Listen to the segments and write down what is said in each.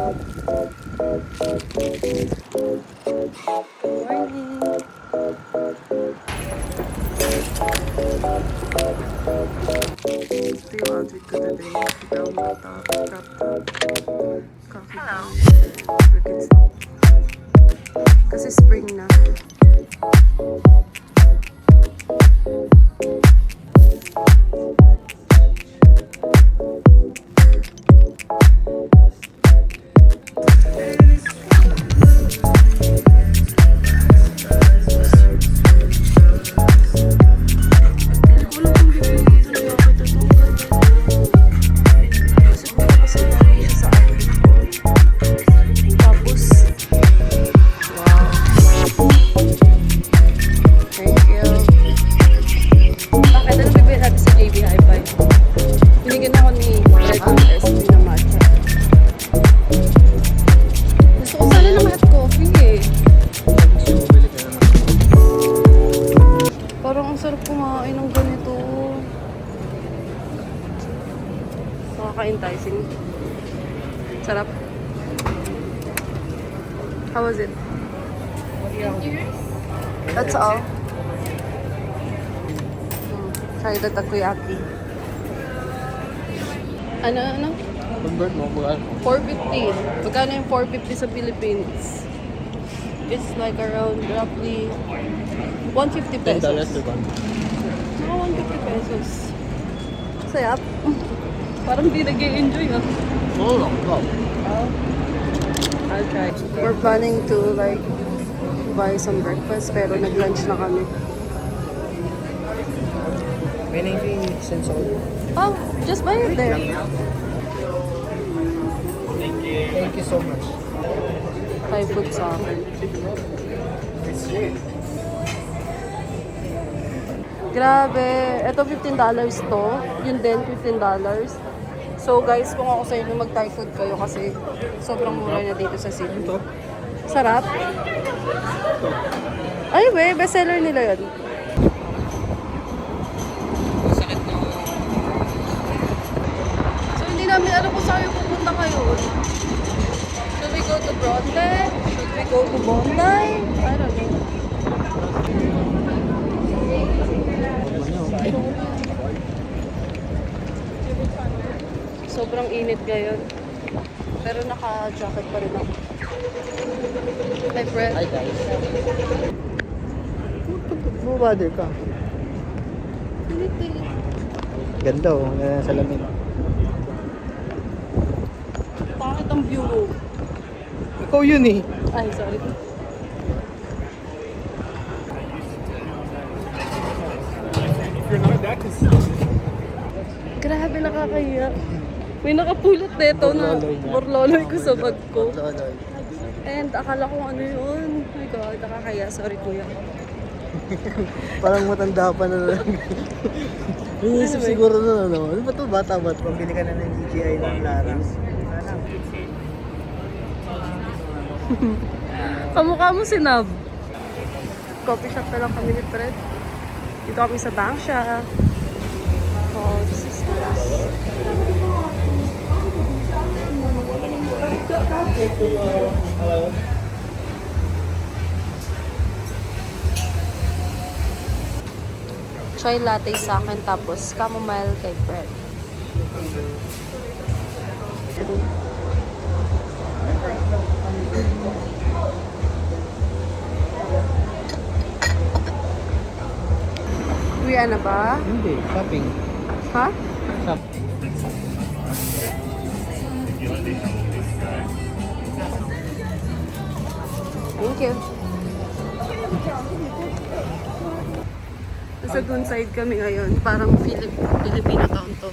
Ito yung outfit ko today. Brown na top, crop top, coffee pants, kasi spring na. Enticing. Sarap. How was it? That's all. Try the takoyaki. Ano? Convert mo, magkano? 450. Magkano yung 450 sa Philippines? It's like around roughly 150 pesos. $10 per pound. Mga 150 pesos. Sayap. Parang di nag-i-enjoy ah. Oo lang, ikaw. I'll try. We're planning to like buy some breakfast pero nag-lunch na kami. May 90 cents ako. Oh, just buy it there. Thank you so much. Thai food sa akin. Grabe. Ito $15 to. Yun din, $15. So guys, kung ako sa inyo mag-Thai food kayo kasi sobrang mura na dito sa city. Sarap. Ay, we, bestseller nila yun. So hindi namin alam kung saan yung pupunta kayo. Should we go to Bronte? Should we go to Bondi? I don't know. Sobrang init ngayon. Pero naka-jacket pa rin ako. Hi, Fred. Hi guys. Bumabother ka. Ganda oh, salamin. Bakit ang view mo? Ikaw yun eh. Ay, sorry. Grabe, nakakahiya. May nakapulot dito na borloloy ko sa bag ko. And akala ko ano yun. Oh my God, nakakahiya. Sorry, kuya. Parang matanda pa na lang. Inisip siguro na ano. Ano ba ito? Bata ba ito? Pambili ka na ng DJI ng Larang. Kamukha mo si Nab. Coffee shop na lang kami ni Fred. Dito kami sa Bangsha. Oh, this is nice. Chai latte sa akin tapos chamomile kay Fred. Uwi na ba? Hindi, shopping. Ha? Shop. Thank you. Sa dun side kami ngayon, parang Filipino town to.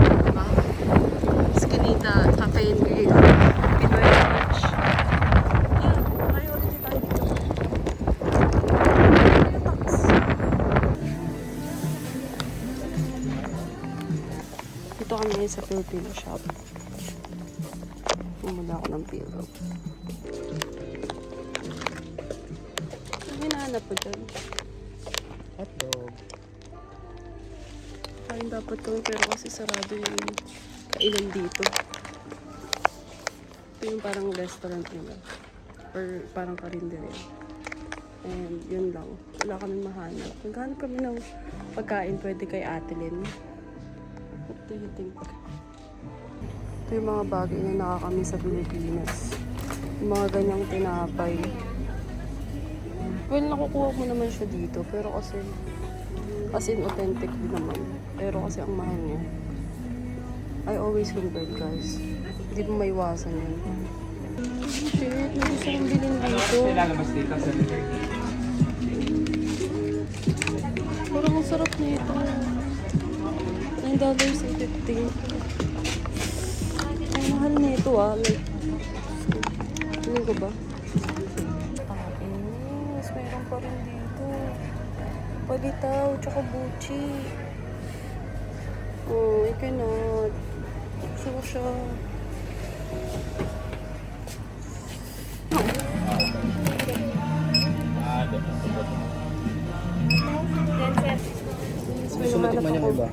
Diba? Skinita, Cafe and Grill, Pinoy Beach. Yeah, priority tayo dito. Dito kami ngayon sa Filipino shop. Pumula ako ng pillow. Ano hinahanap po dyan? Hotdog. Kain dapat kami pero kasi sarado yung kainan dito. Ito yung parang restaurant nila. Or parang karinderya. And yun lang. Wala kami mahanap. Naghanap kami ng pagkain pwede kay Ate Lynn. What do you think? Ito yung mga bagay na nakakami sa Pilipinas. Yung mga ganyang tinapay. Well, nakukuha mo naman siya dito. Pero kasi, as in authentic din naman. Pero kasi ang mahal niya. I always compare, guys. Hindi mo maiwasan yun. Shit, may gusto kong bilhin dito. Lalabas dito sa Parang ang sarap nito. $9.50. Ang mahal nito ah. Like, ano ko ba? Tapos, meron pa rin dito. Palitaw, tsaka buchi. Oh, I cannot. Gusto ko siya. Gusto mo tikman yung iba?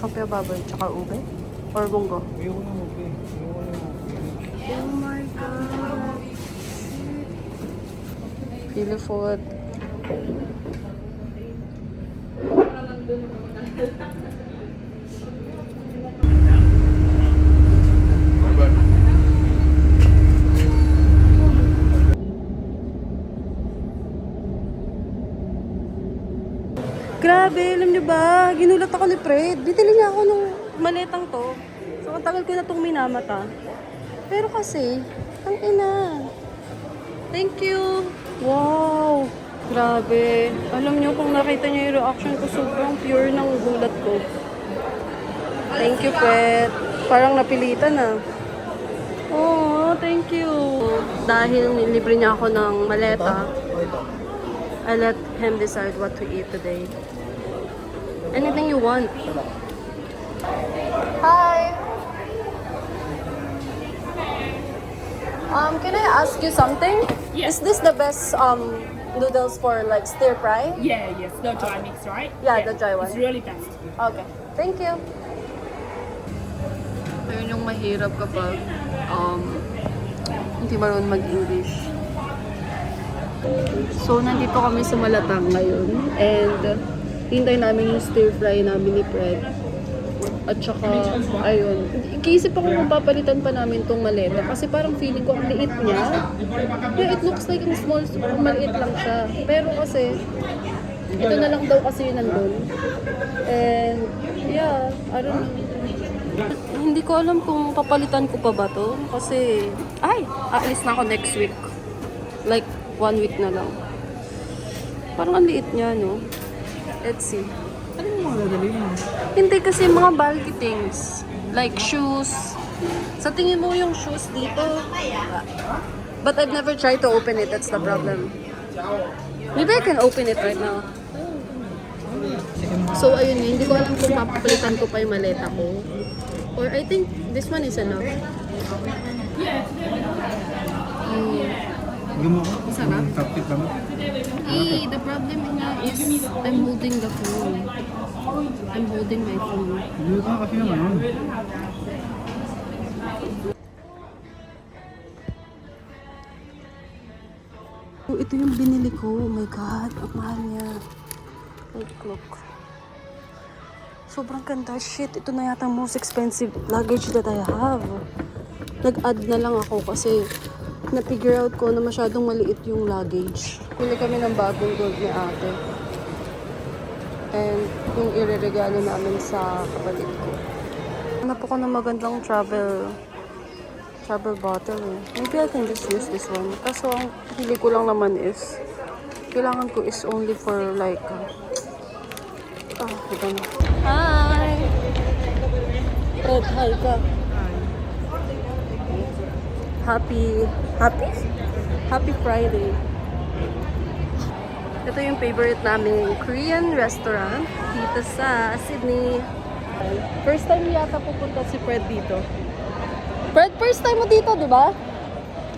Kape baboy, tsaka ube? Or bunggo? Ayoko na mo, eh. Ayoko na mo. Oh my God! Pili food. Grabe, alam niyo ba? Ginulat ako ni Fred. Bitili niya ako nung maletang to. So, ang tagal ko na itong minamata. Pero kasi, ang ina. Thank you. Wow. Grabe. Alam niyo, kung nakita niyo yung reaction ko, sobrang pure ng gulat ko. Thank you, Fred. Parang napilitan na. Oh, thank you. Dahil nilibre niya ako ng maleta, O ito. I let him decide what to eat today. Anything you want. Hi. Can I ask you something? Yes. Is this the best noodles for like stir fry? Yeah, yes, the dry mix, right? Yeah, the dry one. It's really best. Okay. Thank you. Ayun yung mahirap kapag hindi marunong mag-English. So, nandito kami sa Malatang ngayon. And, hintay namin yung stir fry namin ni Fred. At saka, ayun. Ikiisip ako kung papalitan pa namin tong maleta. Kasi parang feeling ko ang liit niya. Yeah, it looks like ang small, maliit lang siya. Pero kasi, ito na lang daw kasi yun nandun. And, yeah, I don't know. Hindi ko alam kung papalitan ko pa ba to. Kasi, aalis na ako next week. Like, 1 week na lang. Parang ang liit niya, no? Let's see. Ano yung mga dadali mo? Hindi kasi mga bulky things. Like shoes. Sa tingin mo yung shoes dito. But I've never tried to open it. That's the problem. Maybe I can open it right now. So, ayun yun. Hindi ko alam kung papalitan ko pa yung maleta ko. Or I think this one is enough. Gumo ko? Sarap. Tapit ba mo? The problem nga is I'm holding the phone. I'm holding my phone. Gumo ka kasi naman nun. Oh, ito yung binili ko. Oh my God, ang mahal niya. Look. Sobrang ganda. Shit, ito na yata ang most expensive luggage that I have. Nag-add na lang ako kasi na-figure out ko na masyadong maliit yung luggage. Pili kami ng bagong gold ni ate. And yung ireregalo namin sa kapatid ko. Hanap ako ng magandang travel bottle eh. Maybe I can just use this one. Kaso ang pili ko lang naman is kailangan ko is only for like ito na. Hi! Red, hi ka. Happy Friday. Ito yung favorite naming Korean restaurant dito sa Sydney. First time yata pupunta si Fred dito. Fred, first time mo dito, di ba?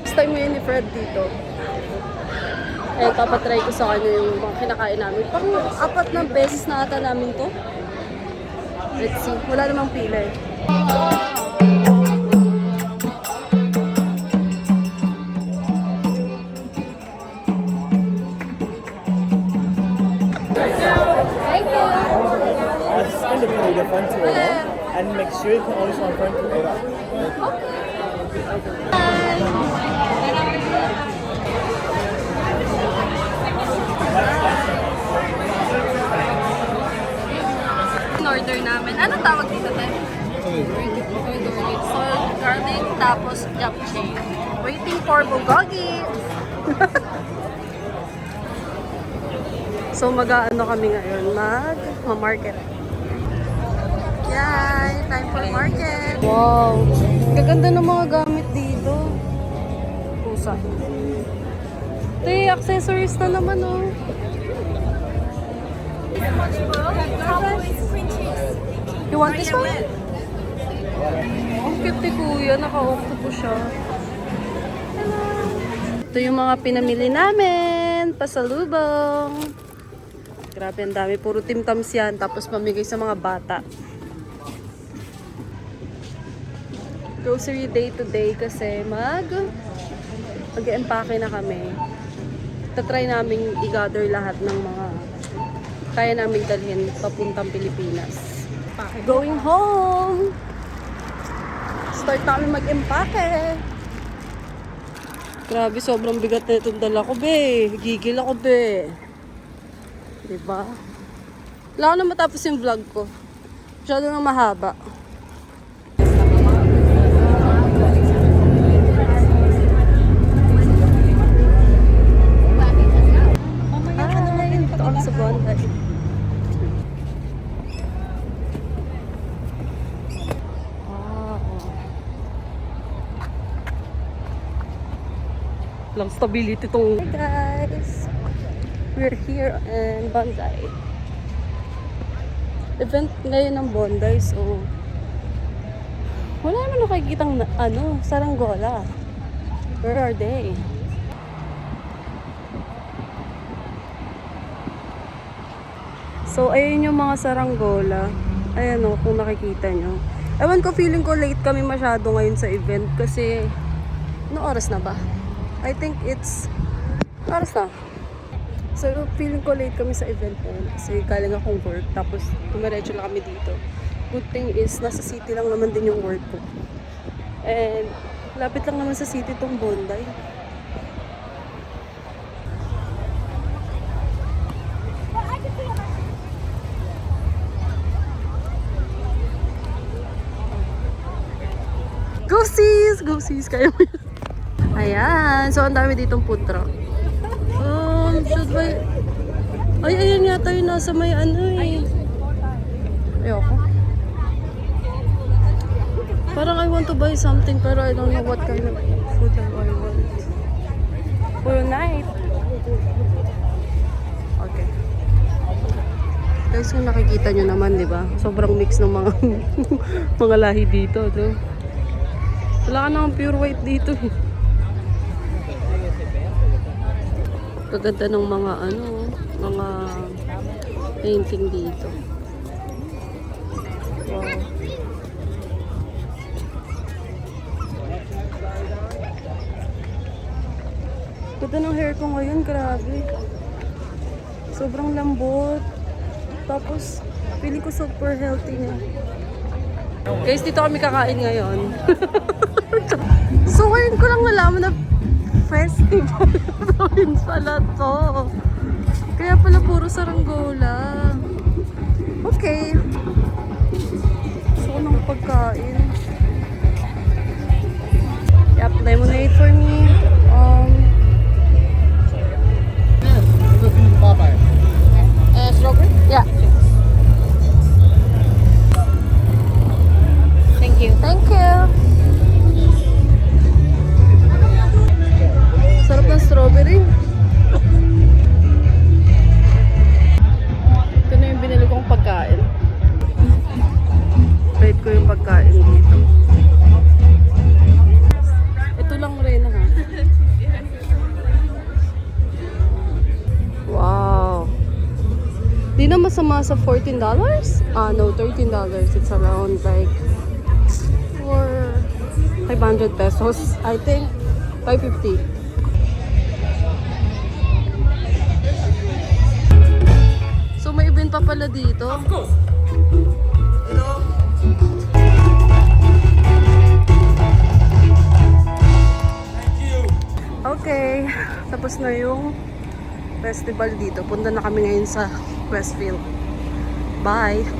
First time mo yun ni Fred dito. Eh, papatry ko sa kanya yung mga kinakain namin. Pang 4 na beses na ata namin to. Let's see. Wala namang pila eh. sure you can always confirm to go back. In-order namin. Ano tawag dito, Te? Salt, garlic, tapos japchae. Waiting for bulgogi. So mag-aano kami ngayon? Mag-market. Yay! Time for market! Wow! Gaganda ng mga gamit dito. Pusa. Ito yung accessories na naman, oh. You want this one? Ang cute ni Kuya. Naka-octopus siya. Hello! Ito yung mga pinamili namin. Pasalubong. Grabe, ang dami. Puro timtams yan. Tapos pamigay sa mga bata. Grocery day to day kasi mag-empake na kami. Tatry namin i-gather lahat ng mga kaya namin dalhin papuntang Pilipinas. Going home! Start namin mag-empake. Grabe, sobrang bigat na itong dala ko, be. Gigil ako, be. Diba? Wala ko na matapos yung vlog ko. Masyado nang mahaba. Hi! Ito ako sa Bondi. Wow. Lang stability tong... Hey guys! We're here in Bondi. Event ngayon ng Bondi, so wala naman nakikitang saranggola. Where are they? So, ayun yung mga saranggola. Ayan o, kung nakikita nyo. Ewan ko, feeling ko late kami masyado ngayon sa event kasi ano oras na ba? I think it's oras na. So, feeling ko late kami sa event na yun kasi galing akong work tapos tumiretso lang kami dito. Good thing is, nasa city lang naman din yung work ko. And, lapit lang naman sa city tong Bondi. Go sis! Go sis! Kaya mo yun. Ayan. So, ang dami ditong food truck. Should I... Ay, ayan yata yung nasa may eh. Ayoko. Parang I want to buy something pero I don't know what kind of food I want. For night. Okay. Guys, kung nakikita nyo naman, di ba? Sobrang mix ng mga mga lahi dito. No? Wala ka namang pure white dito. Kaganda ng mga mga painting dito. Wow. Ganda ng hair ko ngayon, grabe. Sobrang lambot. Tapos, feeling ko super healthy niya. Guys, dito kami kakain ngayon. So, ngayon ko lang nalaman na festival province pala to. Kaya pala puro saranggola. Okay. Gusto ko ng pagkain. Yep, lemonade for me. Strawberry? Yeah. Thank you. Thank you. Sarap ng strawberry. Ito na yung binili kong pagkain. Rate ko yung pagkain dito. Ito lang rin ha. Wow. Di na masama sa $14? No, $13. It's around like for 500 pesos. I think 550. So may event pa pala dito. Of course. Hello. Okay, tapos na yung festival dito. Punta na kami ngayon sa Westfield. Bye!